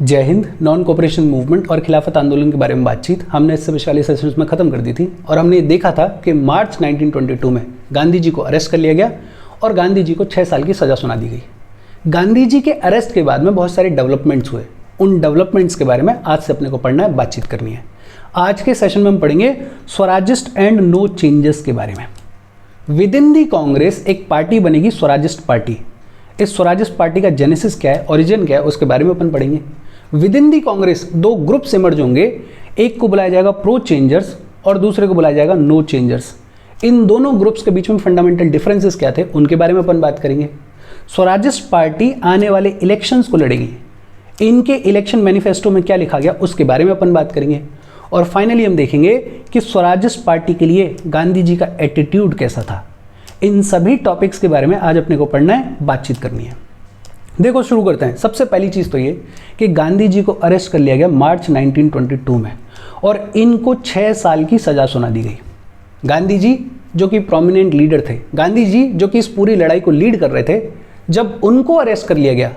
जय Hind. Non cooperation movement और खिलाफत आंदोलन के बारे में बातचीत हमने इससे पिछले सेशंस में ख़त्म कर दी थी और हमने देखा था कि मार्च 1922 में गांधी जी को अरेस्ट कर लिया गया और गांधी जी को 6 साल की सज़ा सुना दी गई। गांधी जी के अरेस्ट के बाद में बहुत सारे डेवलपमेंट्स हुए। उन डेवलपमेंट्स के बारे में आज से अपने को पढ़ना है, बातचीत करनी है। आज के सेशन में हम पढ़ेंगे स्वराजिस्ट एंड नो चेंजेस के बारे में। विद इन दी कांग्रेस एक पार्टी बनेगी स्वराजिस्ट पार्टी। इस स्वराजिस्ट पार्टी का जेनेसिस क्या है, ओरिजिन क्या है, उसके बारे में अपन पढ़ेंगे। With in the Congress 2 groups emerge होंगे, एक को बुलाया जाएगा प्रो चेंजर्स और दूसरे को बुलाया जाएगा नो चेंजर्स। इन दोनों ग्रुप्स के बीच में फंडामेंटल डिफरेंसेस क्या थे उनके बारे में अपन बात करेंगे। स्वराजिस्ट पार्टी आने वाले इलेक्शंस को लड़ेगी, इनके इलेक्शन मैनिफेस्टो में क्या लिखा गया उसके बारे में अपन बात करेंगे। और फाइनली हम देखेंगे कि स्वराजिस्ट पार्टी के लिए गांधी जी का एटीट्यूड कैसा था। इन सभी टॉपिक्स के बारे में आज अपने को पढ़ना है, बातचीत करनी है। देखो शुरू करते हैं। सबसे पहली चीज़ तो ये कि गांधी जी को अरेस्ट कर लिया गया मार्च 1922 में और इनको 6 साल की सज़ा सुना दी गई। गांधी जी जो कि प्रोमिनेंट लीडर थे, गांधी जी जो कि इस पूरी लड़ाई को लीड कर रहे थे, जब उनको अरेस्ट कर लिया गया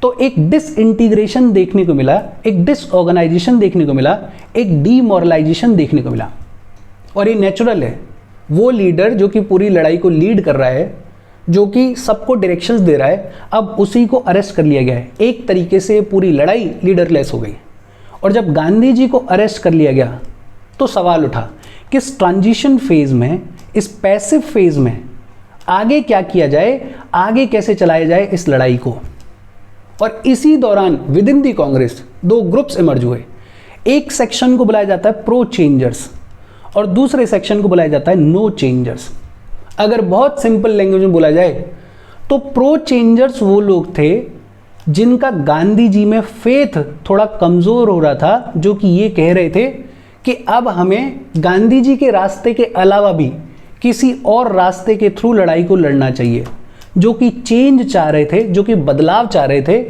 तो एक डिसइंटीग्रेशन देखने को मिला, एक डिसऑर्गेनाइजेशन देखने को मिला, एक डीमोरलाइजेशन देखने को मिला। और ये नेचुरल है। वो लीडर जो कि पूरी लड़ाई को लीड कर रहा है, जो कि सबको डायरेक्शंस दे रहा है, अब उसी को अरेस्ट कर लिया गया है। एक तरीके से पूरी लड़ाई लीडरलेस हो गई। और जब गांधी जी को अरेस्ट कर लिया गया तो सवाल उठा कि इस ट्रांजिशन फेज में, इस पैसिव फेज में आगे क्या किया जाए, आगे कैसे चलाया जाए इस लड़ाई को। और इसी दौरान with in the Congress 2 groups emerge हुए। एक सेक्शन को बुलाया जाता है प्रो चेंजर्स और दूसरे सेक्शन को बुलाया जाता है नो चेंजर्स। अगर बहुत सिंपल लैंग्वेज में बोला जाए तो प्रो चेंजर्स वो लोग थे जिनका गांधी जी में फेथ थोड़ा कमज़ोर हो रहा था, जो कि ये कह रहे थे कि अब हमें गांधी जी के रास्ते के अलावा भी किसी और रास्ते के थ्रू लड़ाई को लड़ना चाहिए, जो कि चेंज चाह रहे थे, जो कि बदलाव चाह रहे थे।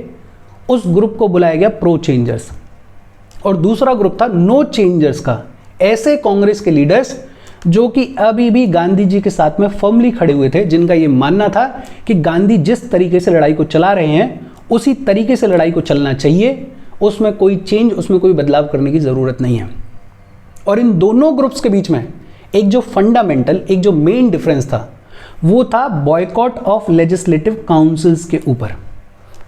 उस ग्रुप को बुलाया गया प्रो चेंजर्स। और दूसरा ग्रुप था नो चेंजर्स का, ऐसे कांग्रेस के लीडर्स जो कि अभी भी गांधी जी के साथ में फर्मली खड़े हुए थे, जिनका ये मानना था कि गांधी जिस तरीके से लड़ाई को चला रहे हैं उसी तरीके से लड़ाई को चलना चाहिए, उसमें कोई चेंज, उसमें कोई बदलाव करने की ज़रूरत नहीं है। और इन दोनों ग्रुप्स के बीच में एक जो फंडामेंटल, एक जो मेन डिफरेंस था वो था बॉयकॉट ऑफ लेजिस्लेटिव काउंसिल्स के ऊपर।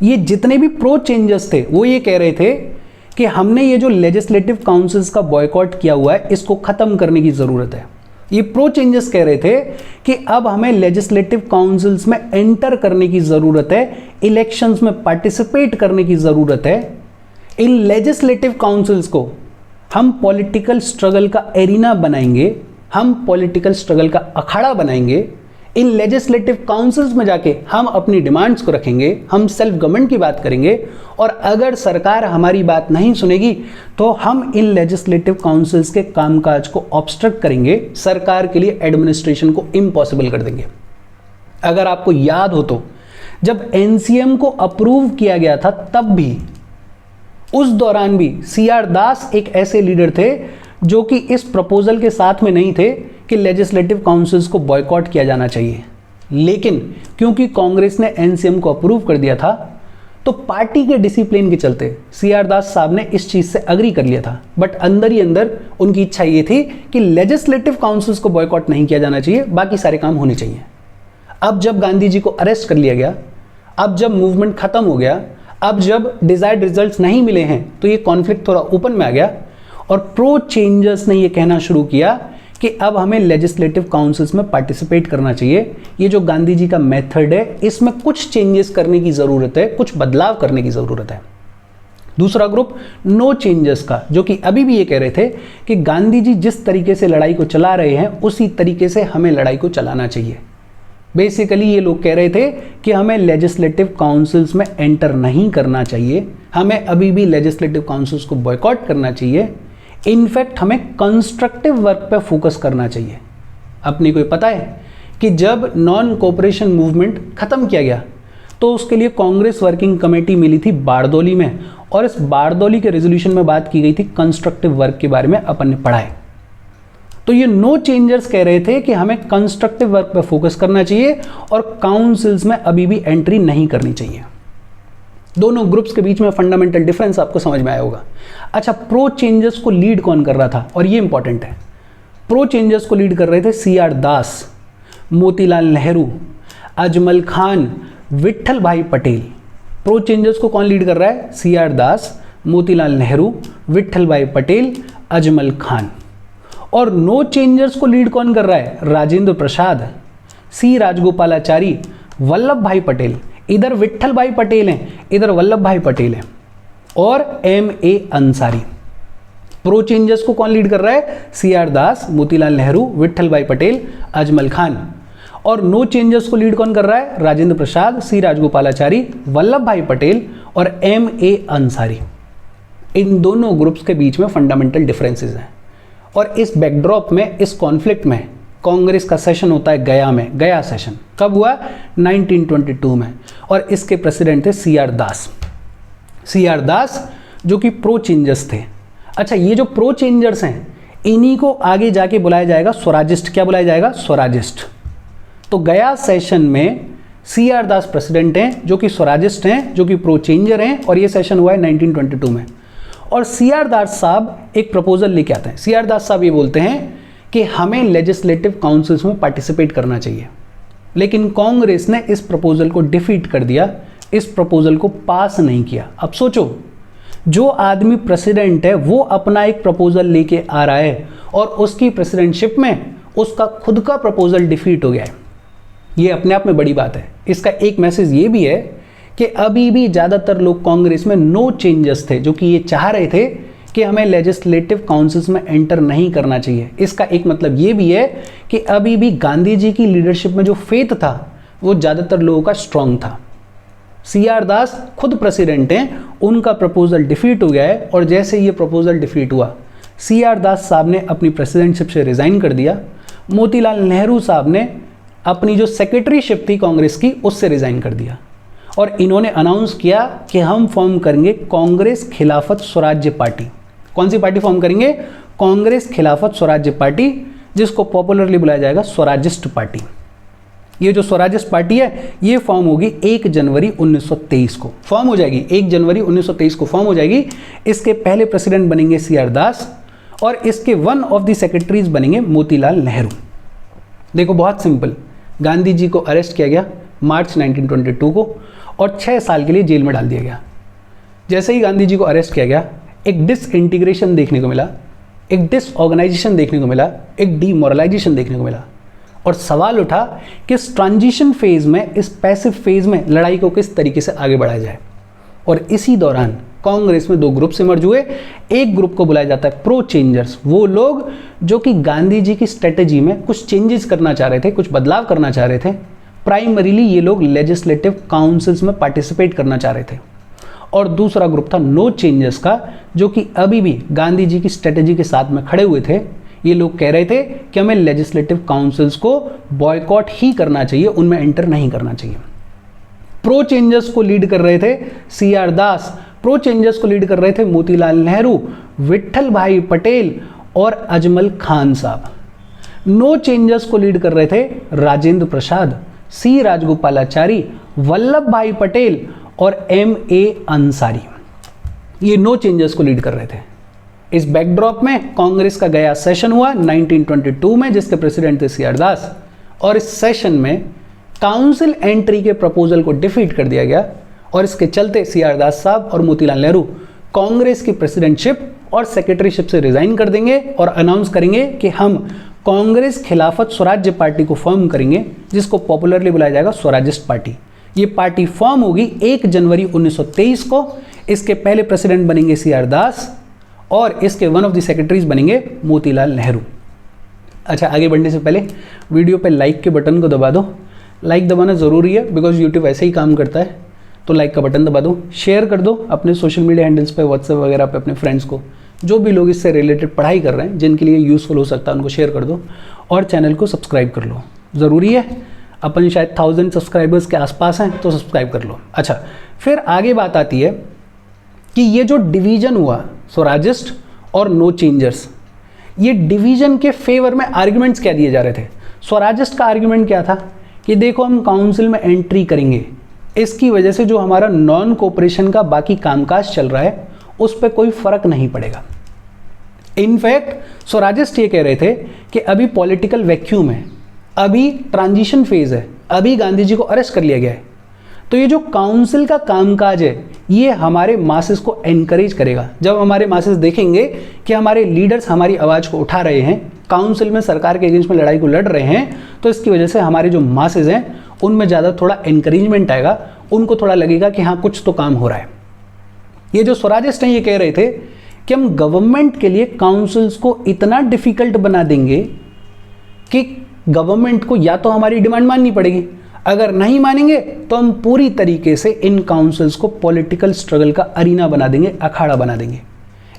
ये जितने भी प्रो चेंजर्स थे वो ये कह रहे थे कि हमने ये जो लेजिस्लेटिव काउंसिल्स का बॉयकॉट किया हुआ है इसको ख़त्म करने की ज़रूरत है। ये प्रो चेंजर्स कह रहे थे कि अब हमें लेजिस्लेटिव काउंसिल्स में एंटर करने की ज़रूरत है, इलेक्शंस में पार्टिसिपेट करने की ज़रूरत है। इन लेजिस्लेटिव काउंसिल्स को हम पॉलिटिकल स्ट्रगल का एरिना बनाएंगे, हम पॉलिटिकल स्ट्रगल का अखाड़ा बनाएंगे। इन लेजिस्लेटिव काउंसिल्स में जाके हम अपनी डिमांड्स को रखेंगे, हम सेल्फ गवर्नमेंट की बात करेंगे और अगर सरकार हमारी बात नहीं सुनेगी तो हम इन लेजिस्लेटिव काउंसिल्स के कामकाज को ऑब्स्ट्रक्ट करेंगे, सरकार के लिए एडमिनिस्ट्रेशन को इम्पॉसिबल कर देंगे। अगर आपको याद हो तो जब एनसीएम को अप्रूव किया गया था तब भी, उस दौरान भी CR दास एक ऐसे लीडर थे जो कि इस प्रपोजल के साथ में नहीं थे कि लेजिस्लेटिव काउंसिल्स को बॉयकॉट किया जाना चाहिए। लेकिन क्योंकि कांग्रेस ने एनसीएम को अप्रूव कर दिया था तो पार्टी के डिसिप्लिन के चलते CR दास साहब ने इस चीज़ से अग्री कर लिया था। बट अंदर ही अंदर उनकी इच्छा ये थी कि लेजिस्लेटिव काउंसिल्स को बॉयकॉट नहीं किया जाना चाहिए, बाकी सारे काम होने चाहिए। अब जब गांधी जी को अरेस्ट कर लिया गया, अब जब मूवमेंट खत्म हो गया, अब जब डिजायर्ड रिजल्ट्स नहीं मिले हैं तो ये कॉन्फ्लिक्ट थोड़ा ओपन में आ गया और प्रो चेंजर्स ने ये कहना शुरू किया कि अब हमें लेजिस्लेटिव काउंसिल्स में पार्टिसिपेट करना चाहिए। ये जो गांधी जी का मेथड है इसमें कुछ चेंजेस करने की ज़रूरत है, कुछ बदलाव करने की ज़रूरत है। दूसरा ग्रुप नो चेंजर्स का, जो कि अभी भी ये कह रहे थे कि गांधी जी जिस तरीके से लड़ाई को चला रहे हैं उसी तरीके से हमें लड़ाई को चलाना चाहिए। बेसिकली ये लोग कह रहे थे कि हमें लेजिस्लेटिव काउंसिल्स में एंटर नहीं करना चाहिए, हमें अभी भी लेजिस्लेटिव काउंसिल्स को बॉयकॉट करना चाहिए। इनफैक्ट हमें कंस्ट्रक्टिव वर्क पे फोकस करना चाहिए। अपने को पता है कि जब नॉन कोऑपरेशन मूवमेंट ख़त्म किया गया तो उसके लिए कांग्रेस वर्किंग कमेटी मिली थी बारदौली में और इस बारदौली के रेजोल्यूशन में बात की गई थी कंस्ट्रक्टिव वर्क के बारे में, अपन ने पढ़ा है। तो ये नो चेंजर्स कह रहे थे कि हमें कंस्ट्रक्टिव वर्क पे फोकस करना चाहिए और काउंसिल्स में अभी भी एंट्री नहीं करनी चाहिए। दोनों ग्रुप्स के बीच में फंडामेंटल डिफरेंस आपको समझ में आया होगा। अच्छा, प्रो चेंजर्स को लीड कौन कर रहा था, और ये इंपॉर्टेंट है। प्रो चेंजर्स को लीड कर रहे थे CR दास, मोतीलाल नेहरू, अजमल खान, विट्ठल भाई पटेल। प्रो चेंजर्स को कौन लीड कर रहा है? CR दास, मोतीलाल नेहरू, विट्ठल भाई पटेल, अजमल खान। और नो चेंजर्स को लीड कौन कर रहा है? राजेंद्र प्रसाद, C राजगोपालाचारी, वल्लभ भाई पटेल। इधर विट्ठल भाई पटेल हैं, इधर वल्लभ भाई पटेल हैं, और MA अंसारी। प्रो चेंजर्स को कौन लीड कर रहा है? CR दास, मोतीलाल नेहरू, विट्ठल भाई पटेल, अजमल खान। और नो चेंजर्स को लीड कौन कर रहा है? राजेंद्र प्रसाद, C राजगोपालाचारी, वल्लभ भाई पटेल और MA अंसारी। इन दोनों ग्रुप्स के बीच में फंडामेंटल डिफरेंसेस हैं। और इस बैकड्रॉप में, इस कॉन्फ्लिक्ट में कांग्रेस का सेशन होता है गया में। गया सेशन कब हुआ? 1922 में। और इसके प्रेसिडेंट थे CR दास। CR दास जो कि प्रो चेंजर्स थे। अच्छा, ये जो प्रो चेंजर्स हैं, इन्हीं को आगे जाके बुलाया जाएगा स्वराजिस्ट। क्या बुलाया जाएगा? स्वराजिस्ट। तो गया सेशन में CR दास प्रेसिडेंट हैं, जो कि स्वराजिस्ट हैं, जो कि प्रो चेंजर हैं, और ये सेशन हुआ है 1922 में। और CR दास साहब एक प्रपोजल लेके आते हैं। CR दास साहब ये बोलते हैं कि हमें लेजिस्लेटिव काउंसिल्स में पार्टिसिपेट करना चाहिए। लेकिन कांग्रेस ने इस प्रपोजल को डिफीट कर दिया, इस प्रपोजल को पास नहीं किया। अब सोचो, जो आदमी प्रेसिडेंट है वो अपना एक प्रपोजल लेके आ रहा है और उसकी प्रेसिडेंटशिप में उसका खुद का प्रपोजल डिफीट हो गया है। ये अपने आप में बड़ी बात है। इसका एक मैसेज ये भी है कि अभी भी ज़्यादातर लोग कांग्रेस में नो चेंजर्स थे, जो कि ये चाह रहे थे कि हमें लेजिस्लेटिव काउंसिल्स में एंटर नहीं करना चाहिए। इसका एक मतलब ये भी है कि अभी भी गांधी जी की लीडरशिप में जो फेथ था वो ज़्यादातर लोगों का स्ट्रांग था। CR दास खुद प्रेसिडेंट हैं, उनका प्रपोजल डिफीट हो गया है। और जैसे ये प्रपोजल डिफीट हुआ, CR दास साहब ने अपनी प्रेसिडेंटशिप से रिज़ाइन कर दिया। मोतीलाल नेहरू साहब ने अपनी जो सेक्रेटरीशिप थी कांग्रेस की, उससे रिज़ाइन कर दिया। और इन्होंने अनाउंस किया कि हम फॉर्म करेंगे कांग्रेस खिलाफत स्वराज्य पार्टी। कौन सी पार्टी फॉर्म करेंगे? कांग्रेस खिलाफत स्वराज्य पार्टी, जिसको पॉपुलरली बुलाया जाएगा स्वराजिस्ट पार्टी। ये जो स्वराजिस्ट पार्टी है, ये फॉर्म होगी 1 जनवरी 1923 को फॉर्म हो जाएगी। 1 जनवरी 1923 को फॉर्म हो जाएगी। इसके पहले प्रेसिडेंट बनेंगे CR दास और इसके वन ऑफ द सेक्रेटरीज बनेंगे मोतीलाल नेहरू। देखो, बहुत सिंपल। गांधी जी को अरेस्ट किया गया मार्च 1922 को और 6 साल के लिए जेल में डाल दिया गया। जैसे ही गांधी जी को अरेस्ट किया गया, एक डिसइंटीग्रेशन देखने को मिला, एक डिसऑर्गेनाइजेशन देखने को मिला, एक डीमोरलाइजेशन देखने को मिला। और सवाल उठा कि इस ट्रांजिशन फेज में, इस पैसिव फेज में लड़ाई को किस तरीके से आगे बढ़ाया जाए। और इसी दौरान कांग्रेस में 2 ग्रुप इमर्ज हुए। एक ग्रुप को बुलाया जाता है प्रो चेंजर्स, वो लोग जो कि गांधी जी की स्ट्रेटेजी में कुछ चेंजेस करना चाह रहे थे, कुछ बदलाव करना चाह रहे थे। प्राइमरीली ये लोग लेजिस्लेटिव काउंसिल्स में पार्टिसिपेट करना चाह रहे थे। और दूसरा ग्रुप था नो चेंजर्स का, जो कि अभी भी गांधी जी की स्ट्रेटेजी के साथ में खड़े हुए थे। ये लोग कह रहे थे कि हमें लेजिस्लेटिव काउंसिल्स को बॉयकॉट ही करना चाहिए, उनमें एंटर नहीं करना चाहिए। प्रो चेंजर्स को लीड कर रहे थे CR दास, प्रो चेंजर्स को लीड कर रहे थे मोतीलाल नेहरू, विट्ठल भाई पटेल और अजमल खान साहब। नो चेंजर्स को लीड कर रहे थे राजेंद्र प्रसाद, C राजगोपालाचारी, वल्लभ भाई पटेल और MA अंसारी। ये नो चेंजर्स को लीड कर रहे थे। इस बैकड्रॉप में कांग्रेस का गया सेशन हुआ 1922 में, जिसके प्रेसिडेंट थे CR दास। और इस सेशन में काउंसिल एंट्री के प्रपोजल को डिफीट कर दिया गया और इसके चलते CR दास साहब और मोतीलाल नेहरू कांग्रेस की प्रेसिडेंटशिप और सेक्रेटरीशिप से रिजाइन कर देंगे और अनाउंस करेंगे कि हम कांग्रेस खिलाफत स्वराज्य पार्टी को फॉर्म करेंगे, जिसको पॉपुलरली बुलाया जाएगा स्वराजिस्ट पार्टी। ये पार्टी फॉर्म होगी 1 जनवरी 1923 को। इसके पहले प्रेसिडेंट बनेंगे CR दास और इसके वन ऑफ द सेक्रेटरीज बनेंगे मोतीलाल नेहरू। अच्छा, आगे बढ़ने से पहले वीडियो पे लाइक के बटन को दबा दो। लाइक दबाना ज़रूरी है बिकॉज यूट्यूब ऐसे ही काम करता है। तो लाइक का बटन दबा दो, शेयर कर दो अपने सोशल मीडिया हैंडल्स पे, व्हाट्सएप वगैरह पे अपने फ्रेंड्स को। जो भी लोग इससे रिलेटेड पढ़ाई कर रहे हैं, जिनके लिए यूज़फुल हो सकता है, उनको शेयर कर दो और चैनल को सब्सक्राइब कर लो। ज़रूरी है, अपन शायद 1000 सब्सक्राइबर्स के आसपास हैं, तो सब्सक्राइब कर लो। अच्छा, फिर आगे बात आती है कि ये जो डिवीज़न हुआ स्वराजिस्ट और नो चेंजर्स, ये डिवीज़न के फेवर में आर्ग्यूमेंट्स क्या दिए जा रहे थे। स्वराजिस्ट का आर्ग्यूमेंट क्या था कि देखो, हम काउंसिल में एंट्री करेंगे इसकी वजह से जो हमारा नॉन कोऑपरेशन का बाकी कामकाज चल रहा है उस पर कोई फर्क नहीं पड़ेगा। इनफैक्ट स्वराजिस्ट ये कह रहे थे कि अभी पॉलिटिकल वैक्यूम है, अभी ट्रांजिशन फेज है, अभी गांधी जी को अरेस्ट कर लिया गया है, तो ये जो काउंसिल का कामकाज है ये हमारे मासेस को एनकरेज करेगा। जब हमारे मासेस देखेंगे कि हमारे लीडर्स हमारी आवाज़ को उठा रहे हैं, काउंसिल में सरकार के अगेंस्ट में लड़ाई को लड़ रहे हैं, तो इसकी वजह से हमारे जो मासेस हैं उनमें ज़्यादा थोड़ा एनकरेजमेंट आएगा, उनको थोड़ा लगेगा कि हाँ कुछ तो काम हो रहा है। ये जो स्वराजिस्ट हैं ये कह रहे थे कि हम गवर्नमेंट के लिए काउंसिल्स को इतना डिफिकल्ट बना देंगे कि गवर्नमेंट को या तो हमारी डिमांड माननी पड़ेगी, अगर नहीं मानेंगे तो हम पूरी तरीके से इन काउंसिल्स को पॉलिटिकल स्ट्रगल का अरीना बना देंगे, अखाड़ा बना देंगे।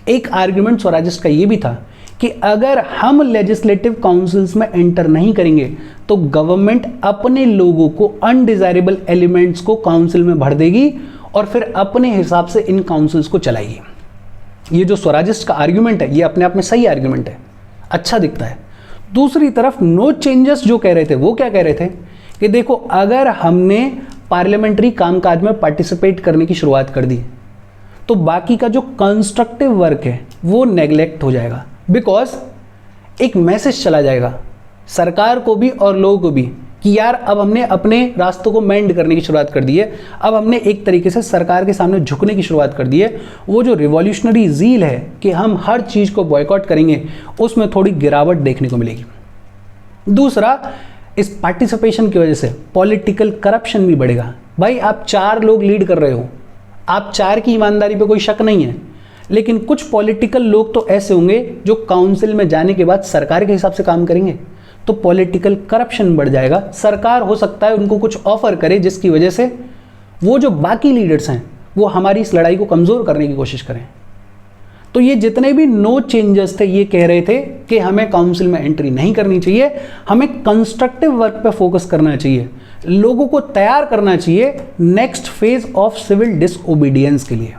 एक आर्गुमेंट स्वराजिस्ट का ये भी था कि अगर हम लेजिस्लेटिव काउंसिल्स में एंटर नहीं करेंगे तो गवर्नमेंट अपने लोगों को, अनडिजायरेबल एलिमेंट्स को काउंसिल में भर देगी और फिर अपने हिसाब से इन काउंसिल्स को चलाएगी। ये जो स्वराजिस्ट का आर्गुमेंट है ये अपने आप में सही आर्गुमेंट है, अच्छा दिखता है। दूसरी तरफ नो चेंजेस जो कह रहे थे वो क्या कह रहे थे कि देखो अगर हमने पार्लियामेंट्री कामकाज में पार्टिसिपेट करने की शुरुआत कर दी तो बाकी का जो कंस्ट्रक्टिव वर्क है वो नेग्लेक्ट हो जाएगा, बिकॉज एक मैसेज चला जाएगा सरकार को भी और लोगों को भी कि यार अब हमने अपने रास्तों को मेंड करने की शुरुआत कर दी है, अब हमने एक तरीके से सरकार के सामने झुकने की शुरुआत कर दी है। वो जो रिवॉल्यूशनरी ज़ील है कि हम हर चीज़ को बॉयकॉट करेंगे उसमें थोड़ी गिरावट देखने को मिलेगी। दूसरा, इस पार्टिसिपेशन की वजह से पॉलिटिकल करप्शन भी बढ़ेगा। भाई आप 4 लोग लीड कर रहे हो, आप 4 की ईमानदारी पे कोई शक नहीं है, लेकिन कुछ पॉलिटिकल लोग तो ऐसे होंगे जो काउंसिल में जाने के बाद सरकार के हिसाब से काम करेंगे, तो पॉलिटिकल करप्शन बढ़ जाएगा। सरकार हो सकता है उनको कुछ ऑफर करे जिसकी वजह से वो जो बाकी लीडर्स हैं वो हमारी इस लड़ाई को कमज़ोर करने की कोशिश करें। तो ये जितने भी नो चेंजेस थे ये कह रहे थे कि हमें काउंसिल में एंट्री नहीं करनी चाहिए, हमें कंस्ट्रक्टिव वर्क पे फोकस करना चाहिए, लोगों को तैयार करना चाहिए next phase of civil disobedience के लिए।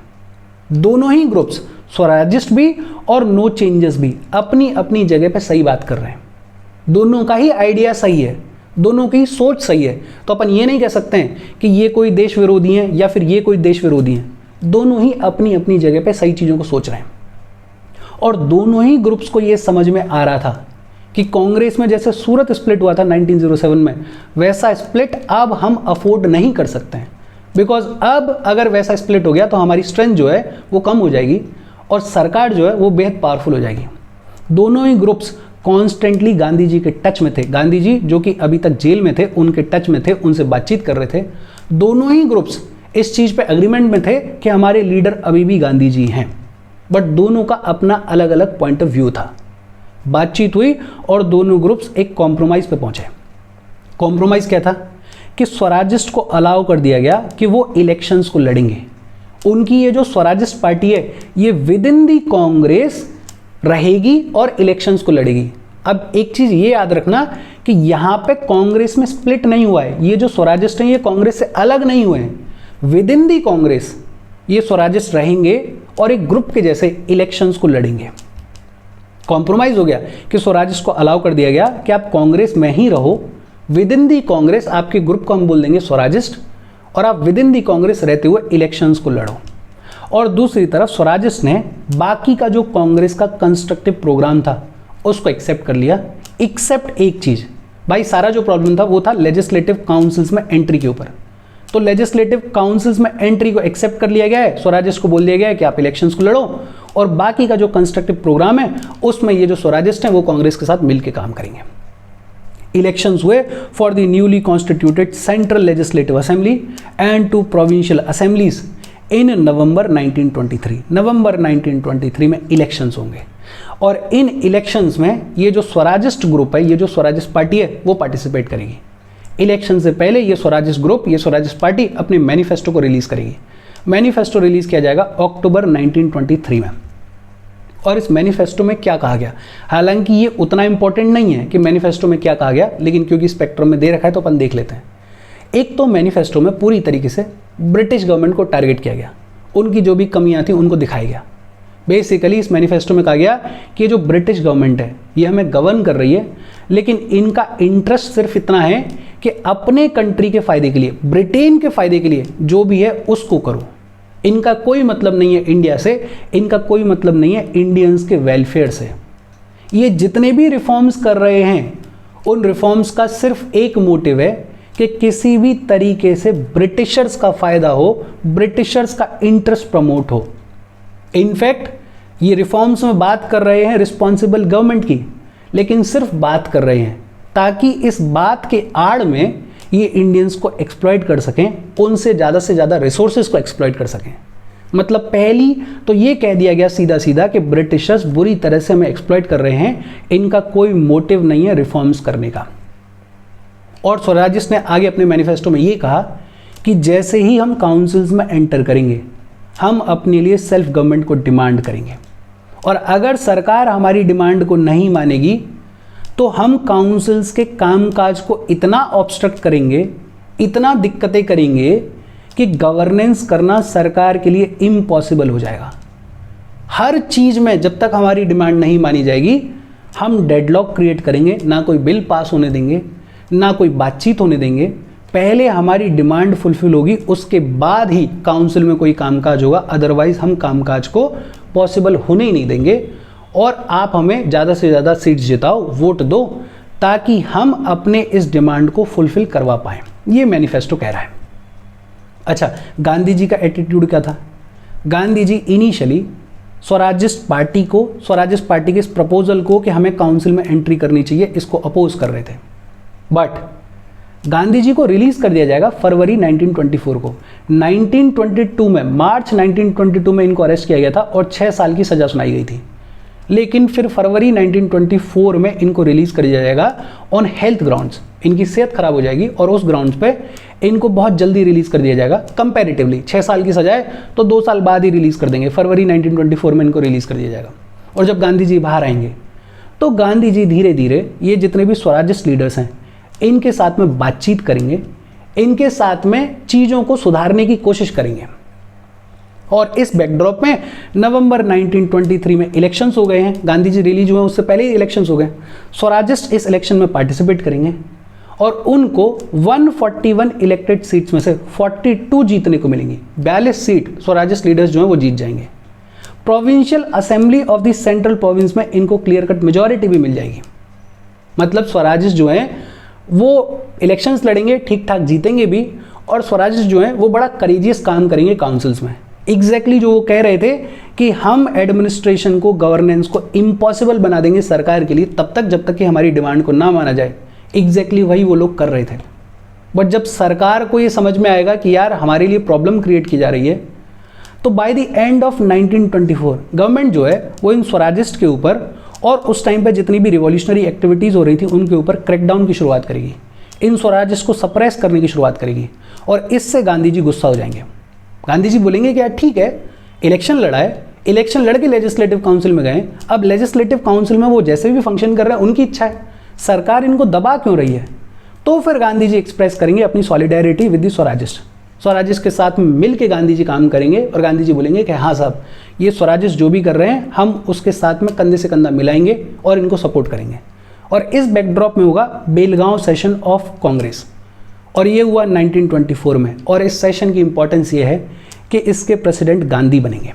दोनों ही ग्रुप्स, स्वराजिस्ट भी और नो चेंजेस भी, अपनी अपनी जगह पे सही बात कर रहे हैं। दोनों का ही आइडिया सही है, दोनों की सोच सही है। तो अपन ये नहीं कह सकते हैं कि ये कोई देश विरोधी हैं या फिर ये कोई देश विरोधी हैं। दोनों ही अपनी अपनी जगह पे सही चीज़ों को सोच रहे हैं और दोनों ही ग्रुप्स को ये समझ में आ रहा था कि कांग्रेस में जैसे सूरत स्प्लिट हुआ था 1907 में, वैसा स्प्लिट अब हम अफोर्ड नहीं कर सकते हैं, बिकॉज अब अगर वैसा स्प्लिट हो गया तो हमारी स्ट्रेंथ जो है वो कम हो जाएगी और सरकार जो है वो बेहद पावरफुल हो जाएगी। दोनों ही ग्रुप्स कॉन्स्टेंटली गांधी जी के टच में थे। गांधी जी जो कि अभी तक जेल में थे उनके टच में थे, उनसे बातचीत कर रहे थे। दोनों ही ग्रुप्स इस चीज़ पे एग्रीमेंट में थे कि हमारे लीडर अभी भी गांधी जी हैं, बट दोनों का अपना अलग अलग पॉइंट ऑफ व्यू था। बातचीत हुई और दोनों ग्रुप्स एक कॉम्प्रोमाइज़ पे पहुंचे। कॉम्प्रोमाइज़ क्या था कि स्वराजिस्ट को अलाउ कर दिया गया कि वो इलेक्शंस को लड़ेंगे। उनकी ये जो स्वराजिस्ट पार्टी है ये विद इन दी कांग्रेस रहेगी और इलेक्शंस को लड़ेगी। अब एक चीज़ ये याद रखना कि यहाँ पे कांग्रेस में स्प्लिट नहीं हुआ है, ये जो स्वराजिस्ट हैं ये कांग्रेस से अलग नहीं हुए हैं। विद इन दी कांग्रेस ये स्वराजिस्ट रहेंगे और एक ग्रुप के जैसे इलेक्शंस को लड़ेंगे। कॉम्प्रोमाइज़ हो गया कि स्वराजिस्ट को अलाउ कर दिया गया कि आप कांग्रेस में ही रहो, विद इन दी कांग्रेस आपके ग्रुप को हम बोल देंगे स्वराजिस्ट और आप विद इन दी कांग्रेस रहते हुए इलेक्शंस को लड़ो। और दूसरी तरफ स्वराजिस्ट ने बाकी का जो कांग्रेस का कंस्ट्रक्टिव प्रोग्राम था उसको एक्सेप्ट कर लिया, एक्सेप्ट एक चीज़। भाई सारा जो प्रॉब्लम था वो था लेजिस्लेटिव काउंसिल्स में एंट्री के ऊपर। तो लेजिस्लेटिव काउंसिल्स में एंट्री को एक्सेप्ट कर लिया गया है, स्वराजिस्ट को बोल दिया गया है कि आप इलेक्शंस को लड़ो और बाकी का जो कंस्ट्रक्टिव प्रोग्राम है उसमें ये जो स्वराजिस्ट हैं वो कांग्रेस के साथ मिलकर काम करेंगे। इलेक्शंस हुए for the newly constituted central legislative assembly and 2 provincial assemblies in November 1923। नवंबर 1923 में इलेक्शंस होंगे और इन इलेक्शंस में ये जो स्वराजिस्ट ग्रुप है, ये जो स्वराजिस्ट पार्टी है वो पार्टिसिपेट करेगी। इलेक्शन से पहले ये स्वराजिस्ट ग्रुप, ये स्वराजिस्ट पार्टी अपने मैनिफेस्टो को रिलीज़ करेगी। मैनिफेस्टो रिलीज़ किया जाएगा अक्टूबर 1923 में। और इस मैनिफेस्टो में क्या कहा गया, हालांकि ये उतना इंपॉर्टेंट नहीं है कि मैनिफेस्टो में क्या कहा गया, लेकिन क्योंकि स्पेक्ट्रम में दे रखा है तो अपन देख लेते हैं। एक तो मैनिफेस्टो में पूरी तरीके से ब्रिटिश गवर्नमेंट को टारगेट किया गया, उनकी जो भी कमियां थी उनको दिखाया गया। बेसिकली इस मैनिफेस्टो में कहा गया कि ये जो ब्रिटिश गवर्नमेंट है ये हमें गवर्न कर रही है, लेकिन इनका इंटरेस्ट सिर्फ इतना है कि अपने कंट्री के फायदे के लिए, ब्रिटेन के फायदे के लिए जो भी है उसको करो। इनका कोई मतलब नहीं है इंडिया से, इनका कोई मतलब नहीं है इंडियंस के वेलफेयर से। ये जितने भी रिफॉर्म्स कर रहे हैं उन रिफॉर्म्स का सिर्फ एक मोटिव है कि किसी भी तरीके से ब्रिटिशर्स का फायदा हो, ब्रिटिशर्स का इंटरेस्ट प्रमोट हो। इनफैक्ट ये रिफॉर्म्स में बात कर रहे हैं रिस्पॉन्सिबल गवर्नमेंट की, लेकिन सिर्फ बात कर रहे हैं ताकि इस बात के आड़ में ये इंडियंस को एक्सप्लॉइट कर सकें, उनसे ज़्यादा रिसोर्सेज को एक्सप्लॉइट कर सकें। मतलब पहली तो ये कह दिया गया सीधा सीधा कि ब्रिटिशर्स बुरी तरह से हमें एक्सप्लॉइट कर रहे हैं, इनका कोई मोटिव नहीं है रिफॉर्म्स करने का। और स्वराजिस्ट ने आगे अपने मैनिफेस्टो में ये कहा कि जैसे ही हम काउंसिल्स में एंटर करेंगे हम अपने लिए सेल्फ गवर्नमेंट को डिमांड करेंगे, और अगर सरकार हमारी डिमांड को नहीं मानेगी तो हम काउंसिल्स के कामकाज को इतना ऑब्स्ट्रक्ट करेंगे, इतना दिक्कतें करेंगे कि गवर्नेंस करना सरकार के लिए इम्पॉसिबल हो जाएगा। हर चीज़ में जब तक हमारी डिमांड नहीं मानी जाएगी हम डेडलॉक क्रिएट करेंगे, ना कोई बिल पास होने देंगे, ना कोई बातचीत होने देंगे। पहले हमारी डिमांड फुलफिल होगी, उसके बाद ही काउंसिल में कोई कामकाज होगा, अदरवाइज हम कामकाज को पॉसिबल होने ही नहीं देंगे। और आप हमें ज़्यादा से ज़्यादा सीट्स जिताओ, वोट दो, ताकि हम अपने इस डिमांड को फुलफिल करवा पाएँ। ये मैनिफेस्टो कह रहा है। अच्छा, गांधी जी का एटीट्यूड क्या था? Gandhi ji initially Swarajist party के इस प्रपोजल को कि हमें काउंसिल में एंट्री करनी चाहिए, इसको अपोज कर रहे थे। बट गांधी जी को रिलीज कर दिया जाएगा फरवरी 1924 को। 1922 में, मार्च 1922 में इनको अरेस्ट किया गया था और 6 साल की सजा सुनाई गई थी। लेकिन फिर फरवरी 1924 में इनको रिलीज कर दिया जाएगा ऑन हेल्थ ग्राउंड्स। इनकी सेहत खराब हो जाएगी और उस ग्राउंड्स पे इनको बहुत जल्दी रिलीज कर दिया जाएगा। कंपैरेटिवली 6 साल की सजा है तो 2 साल बाद ही रिलीज कर देंगे। फरवरी 1924 में इनको रिलीज कर दिया जाएगा। और जब गांधी जी बाहर आएंगे तो गांधी जी धीरे धीरे ये जितने भी स्वराजिस्ट लीडर्स हैं इनके साथ में बातचीत करेंगे, इनके साथ में चीज़ों को सुधारने की कोशिश करेंगे। और इस बैकड्रॉप में नवंबर 1923 में इलेक्शंस हो गए हैं। गांधी जी रिलीज हुए उससे पहले ही इलेक्शंस हो गए। स्वराजिस्ट इस इलेक्शन में पार्टिसिपेट करेंगे और उनको 141 इलेक्टेड सीट्स में से 42 जीतने को मिलेंगी। 42 सीट स्वराजिस्ट लीडर्स जो हैं वो जीत जाएंगे। Provincial assembly of the central province में इनको क्लियर कट मेजॉरिटी भी मिल जाएगी। मतलब स्वराजिस्ट जो हैं वो इलेक्शंस लड़ेंगे, ठीक ठाक जीतेंगे भी, और स्वराजिस्ट जो हैं वो बड़ा करेजियस काम करेंगे काउंसिल्स में। एग्जैक्टली जो वो कह रहे थे कि हम एडमिनिस्ट्रेशन को, गवर्नेंस को इम्पॉसिबल बना देंगे सरकार के लिए तब तक जब तक कि हमारी डिमांड को ना माना जाए, एग्जैक्टली वही वो लोग कर रहे थे। बट जब सरकार को ये समझ में आएगा कि यार हमारे लिए प्रॉब्लम क्रिएट की जा रही है, तो by the end of 1924 government जो है वो इन स्वराजिस्ट के ऊपर और उस टाइम पे जितनी भी रिवॉल्यूशनरी एक्टिविटीज़ हो रही थी उनके ऊपर क्रैकडाउन की शुरुआत करेगी। इन स्वराजिस्ट को सप्रेस करने की शुरुआत करेगी और इससे गांधी जी गुस्सा हो जाएंगे। गांधी जी बोलेंगे कि यार ठीक है, इलेक्शन लड़ा है, इलेक्शन लड़ के लेजिस्लेटिव काउंसिल में गए, अब लेजिस्लेटिव काउंसिल में वो जैसे भी फंक्शन कर रहे हैं उनकी इच्छा है, सरकार इनको दबा क्यों रही है? तो फिर गांधी जी एक्सप्रेस करेंगे अपनी solidarity with the Swarajist. Swarajist के साथ मिल के गांधी जी काम करेंगे और गांधी जी बोलेंगे कि हाँ साहब, ये स्वराजिस्ट जो भी कर रहे हैं हम उसके साथ में कंधे से कंधा मिलाएंगे और इनको सपोर्ट करेंगे। और इस बैकड्रॉप में होगा बेलगांव सेशन ऑफ कांग्रेस, और ये हुआ 1924 में। और इस सेशन की इंपॉर्टेंस ये है कि इसके प्रेसिडेंट गांधी बनेंगे।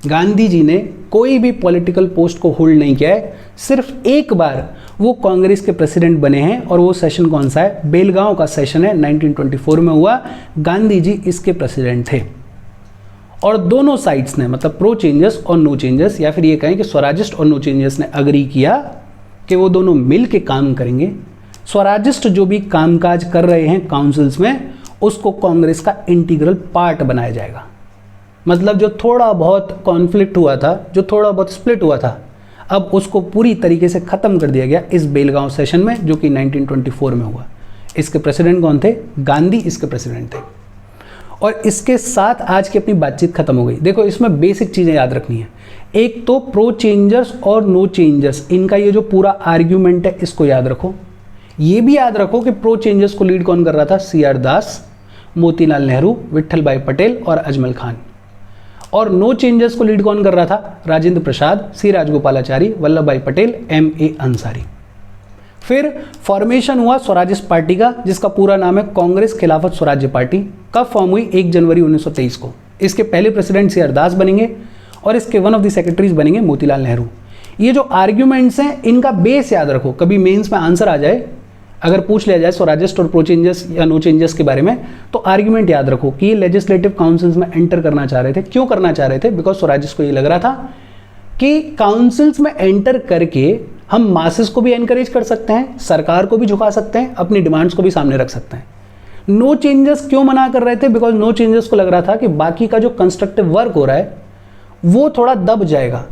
गांधी जी ने कोई भी पॉलिटिकल पोस्ट को होल्ड नहीं किया है, सिर्फ एक बार वो कांग्रेस के प्रेसिडेंट बने हैं। और वो सेशन कौन सा है? बेलगांव का सेशन है, 1924 में हुआ। गांधी जी इसके प्रेसिडेंट थे। और दोनों साइड्स ने, मतलब प्रो चेंजर्स और नो चेंजर्स, या फिर ये कहें कि स्वराजिस्ट और नो चेंजर्स ने अग्री किया कि वो दोनों मिल के काम करेंगे। स्वराजिस्ट जो भी कामकाज कर रहे हैं काउंसिल्स में उसको कांग्रेस का इंटीग्रल पार्ट बनाया जाएगा। मतलब जो थोड़ा बहुत कॉन्फ्लिक्ट हुआ था, जो थोड़ा बहुत स्प्लिट हुआ था, अब उसको पूरी तरीके से ख़त्म कर दिया गया इस बेलगांव सेशन में, जो कि 1924 में हुआ। इसके प्रेसिडेंट कौन थे? गांधी इसके प्रेसिडेंट थे। और इसके साथ आज की अपनी बातचीत खत्म हो गई। देखो इसमें बेसिक चीज़ें याद रखनी है। एक तो प्रो चेंजर्स और नो चेंजर्स, इनका ये जो पूरा आर्ग्यूमेंट है इसको याद रखो। ये भी याद रखो कि प्रो चेंजर्स को लीड कौन कर रहा था? CR दास, मोतीलाल नेहरू, विट्ठल भाई पटेल और अजमल खान। और नो चेंजर्स को लीड कौन कर रहा था? राजेंद्र प्रसाद, C राजगोपालाचारी, वल्लभ भाई पटेल, MA अंसारी। फिर फॉर्मेशन हुआ स्वराजिस्ट पार्टी का, जिसका पूरा नाम है कांग्रेस खिलाफत स्वराज्य पार्टी। कब फॉर्म हुई? 1 जनवरी 1923 को। इसके पहले प्रेसिडेंट सी आर दास बनेंगे और इसके वन ऑफ द सेक्रेटरीज बनेंगे मोतीलाल नेहरू। ये जो आर्ग्यूमेंट्स हैं इनका बेस याद रखो, कभी मेंस में आंसर आ जाए, अगर पूछ लिया जाए स्वराजिस्ट और प्रो चेंजेस या नो चेंजेस के बारे में, तो आर्ग्यूमेंट याद रखो कि ये लेजिस्लेटिव काउंसिल्स में एंटर करना चाह रहे थे। क्यों करना चाह रहे थे? बिकॉज स्वराजिस्ट को ये लग रहा था कि काउंसिल्स में एंटर करके हम मासेस को भी एनकरेज कर सकते हैं, सरकार को भी झुका सकते हैं, अपनी डिमांड्स को भी सामने रख सकते हैं। नो चेंजेस क्यों मना कर रहे थे? बिकॉज नो चेंजेस को लग रहा था कि बाकी का जो कंस्ट्रक्टिव वर्क हो रहा है वो थोड़ा दब जाएगा।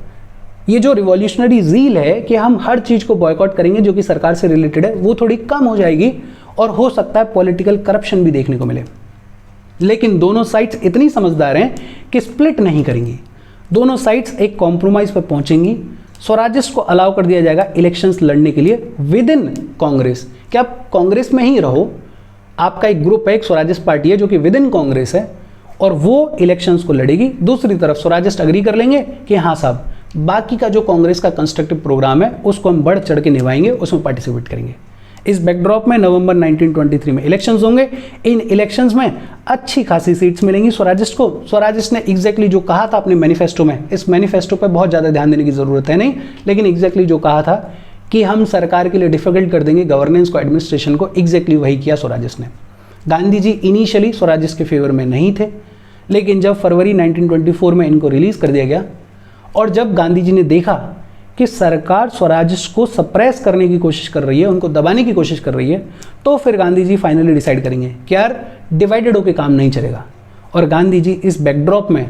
ये जो रिवॉल्यूशनरी ज़ील है कि हम हर चीज़ को बॉयकॉट करेंगे जो कि सरकार से रिलेटेड है, वो थोड़ी कम हो जाएगी और हो सकता है पॉलिटिकल करप्शन भी देखने को मिले। लेकिन दोनों साइड्स इतनी समझदार हैं कि स्प्लिट नहीं करेंगी, दोनों साइड्स एक कॉम्प्रोमाइज़ पर पहुंचेंगी। स्वराजिस्ट को अलाउ कर दिया जाएगा इलेक्शंस लड़ने के लिए विद इन कांग्रेस, कि आप कांग्रेस में ही रहो, आपका एक ग्रुप है, एक स्वराजिस्ट पार्टी है जो कि विद इन कांग्रेस है और वो इलेक्शंस को लड़ेगी। दूसरी तरफ स्वराजिस्ट अग्री कर लेंगे कि हाँ साहब, बाकी का जो कांग्रेस का कंस्ट्रक्टिव प्रोग्राम है उसको हम बढ़ चढ़ के निभाएंगे, उसमें पार्टिसिपेट करेंगे। इस बैकड्रॉप में नवंबर 1923 में इलेक्शंस होंगे। इन इलेक्शंस में अच्छी खासी सीट्स मिलेंगी स्वराजिस्ट को। स्वराजिस्ट ने एग्जैक्टली जो कहा था अपने मैनिफेस्टो में, इस मैनिफेस्टो पर बहुत ज़्यादा ध्यान देने की ज़रूरत है नहीं, लेकिन एग्जैक्टली जो कहा था कि हम सरकार के लिए डिफिकल्ट कर देंगे गवर्नेंस को, एडमिनिस्ट्रेशन को, एग्जैक्टली वही किया स्वराजिस्ट ने। गांधी जी इनिशियली स्वराजिस्ट के फेवर में नहीं थे, लेकिन जब फरवरी 1924 में इनको रिलीज़ कर दिया गया और जब गांधी जी ने देखा कि सरकार स्वराजिस्ट को सप्रेस करने की कोशिश कर रही है, उनको दबाने की कोशिश कर रही है, तो फिर गांधी जी फाइनली डिसाइड करेंगे कि यार डिवाइडेड होकर काम नहीं चलेगा। और गांधी जी इस बैकड्रॉप में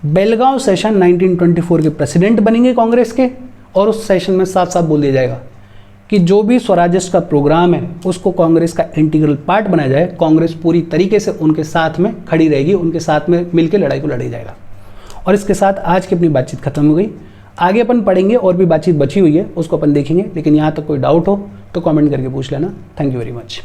बेलगांव सेशन 1924 के प्रेसिडेंट बनेंगे कांग्रेस के, और उस सेशन में साफ साफ बोल दिया जाएगा कि जो भी स्वराजिस्ट का प्रोग्राम है उसको कांग्रेस का इंटीग्रल पार्ट बनाया जाए। कांग्रेस पूरी तरीके से उनके साथ में खड़ी रहेगी, उनके साथ में मिलकर लड़ाई को लड़ी जाएगा। और इसके साथ आज की अपनी बातचीत खत्म हो गई। आगे अपन पढ़ेंगे, और भी बातचीत बची हुई है उसको अपन देखेंगे, लेकिन यहाँ तक कोई डाउट हो तो कमेंट करके पूछ लेना। Thank you very much.